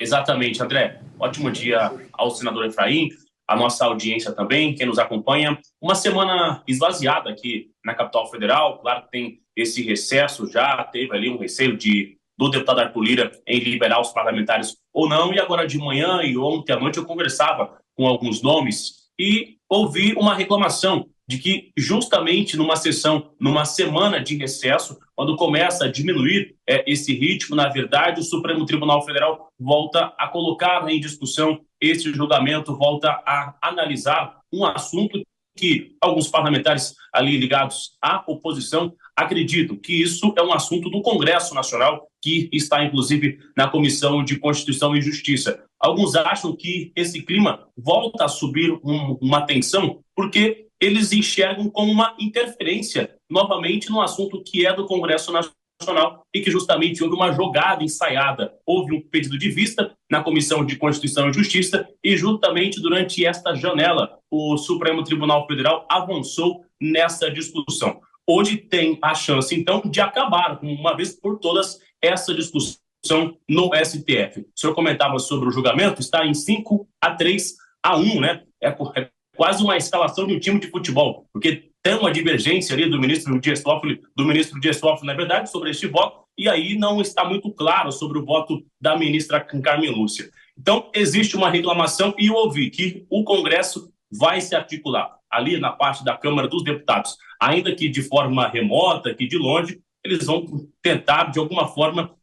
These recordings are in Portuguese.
Exatamente, André. Ótimo dia ao senador Efraim, à nossa audiência também, quem nos acompanha. Uma semana esvaziada aqui na capital federal. Claro que tem esse recesso, já teve ali um receio do deputado Arthur Lira em liberar os parlamentares ou não. E agora de manhã e ontem à noite eu conversava com alguns nomes e ouvi uma reclamação de que justamente numa sessão, numa semana de recesso, quando começa a diminuir esse ritmo, na verdade, o Supremo Tribunal Federal volta a colocar em discussão esse julgamento, volta a analisar um assunto que alguns parlamentares ali ligados à oposição acreditam que isso é um assunto do Congresso Nacional, que está, inclusive, na Comissão de Constituição e Justiça. Alguns acham que esse clima volta a subir uma tensão, porque eles enxergam como uma interferência, novamente, no assunto que é do Congresso Nacional e que justamente houve uma jogada ensaiada. Houve um pedido de vista na Comissão de Constituição e Justiça e justamente durante esta janela o Supremo Tribunal Federal avançou nessa discussão. Hoje tem a chance, então, de acabar, uma vez por todas, essa discussão no STF. O senhor comentava sobre o julgamento, está em 5-3-1, né? É quase uma escalação de um time de futebol, porque tem uma divergência ali do ministro Dias Toffoli, na verdade, sobre este voto, e aí não está muito claro sobre o voto da ministra Carmen Lúcia. Então, existe uma reclamação e eu ouvi que o Congresso vai se articular ali na parte da Câmara dos Deputados, ainda que de forma remota, que de longe, eles vão tentar, de alguma forma,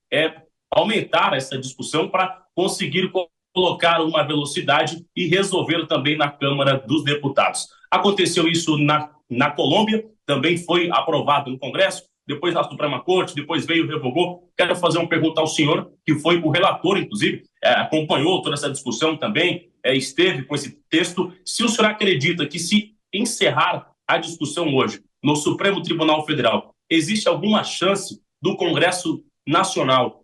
aumentar essa discussão para conseguir colocar uma velocidade e resolver também na Câmara dos Deputados. Aconteceu isso na Colômbia, também foi aprovado no Congresso, depois na Suprema Corte, depois veio, revogou. Quero fazer uma pergunta ao senhor, que foi o relator, inclusive, acompanhou toda essa discussão também, esteve com esse texto. Se o senhor acredita que se encerrar a discussão hoje no Supremo Tribunal Federal, existe alguma chance do Congresso Nacional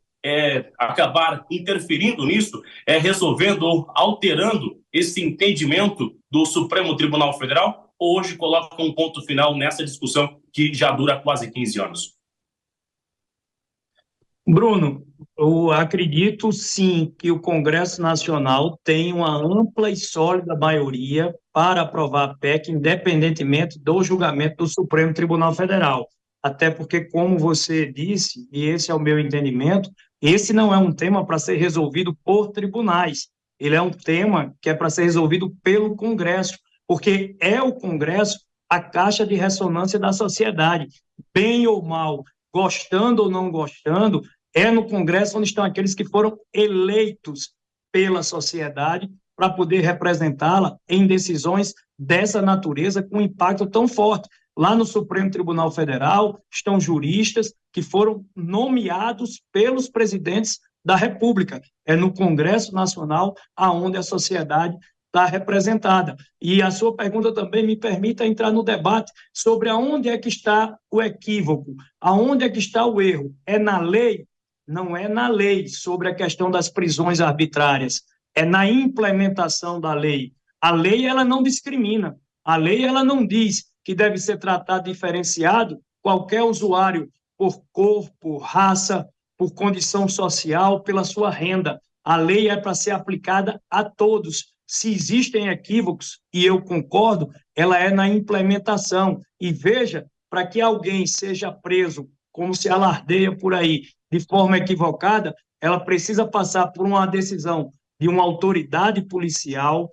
acabar interferindo nisso, resolvendo ou alterando esse entendimento do Supremo Tribunal Federal, ou hoje coloca um ponto final nessa discussão que já dura quase 15 anos? Bruno, eu acredito sim que o Congresso Nacional tem uma ampla e sólida maioria para aprovar a PEC, independentemente do julgamento do Supremo Tribunal Federal. Até porque, como você disse, e esse é o meu entendimento, esse não é um tema para ser resolvido por tribunais. Ele é um tema que é para ser resolvido pelo Congresso, porque é o Congresso a caixa de ressonância da sociedade. Bem ou mal, gostando ou não gostando, é no Congresso onde estão aqueles que foram eleitos pela sociedade para poder representá-la em decisões dessa natureza com impacto tão forte. Lá no Supremo Tribunal Federal estão juristas que foram nomeados pelos presidentes da República. É no Congresso Nacional aonde a sociedade está representada. E a sua pergunta também me permite entrar no debate sobre aonde é que está o equívoco, aonde é que está o erro. É na lei? Não é na lei sobre a questão das prisões arbitrárias, é na implementação da lei. A lei, ela não discrimina, a lei, ela não diz que deve ser tratado diferenciado qualquer usuário por cor, por raça, por condição social, pela sua renda. A lei é para ser aplicada a todos. Se existem equívocos, e eu concordo, ela é na implementação. E veja, para que alguém seja preso, como se alardeia por aí, de forma equivocada, ela precisa passar por uma decisão de uma autoridade policial,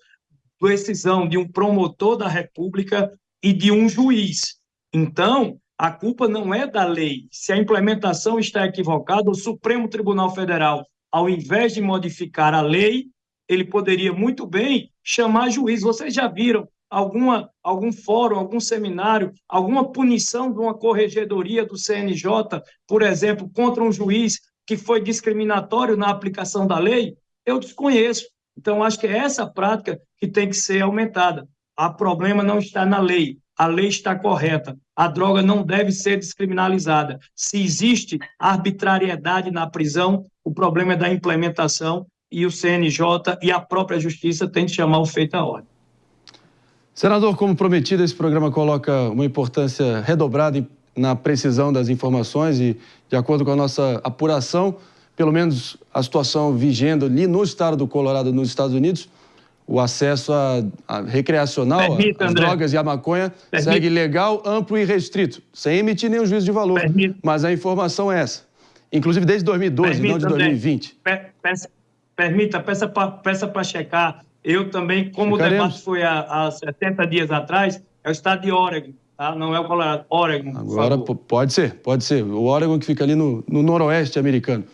decisão de um promotor da República e de um juiz. Então, a culpa não é da lei. Se a implementação está equivocada, o Supremo Tribunal Federal, ao invés de modificar a lei, ele poderia muito bem chamar juiz. Vocês já viram algum fórum, algum seminário, alguma punição de uma corregedoria do CNJ, por exemplo, contra um juiz que foi discriminatório na aplicação da lei? Eu desconheço. Então, acho que é essa prática que tem que ser aumentada. O problema não está na lei. A lei está correta. A droga não deve ser descriminalizada. Se existe arbitrariedade na prisão, o problema é da implementação e o CNJ e a própria Justiça têm de chamar o feito à ordem. Senador, como prometido, esse programa coloca uma importância redobrada na precisão das informações e, de acordo com a nossa apuração, pelo menos a situação vigendo ali no estado do Colorado, nos Estados Unidos, o acesso a recreacional, as drogas e a maconha segue legal, amplo e restrito, sem emitir nenhum juízo de valor. Mas a informação é essa. Inclusive desde 2012, não de 2020. Peça para checar. Eu também, como o debate foi há 70 dias atrás, é o estado de Oregon, tá? Não é o Colorado, Oregon. Agora pode ser. O Oregon que fica ali no noroeste americano.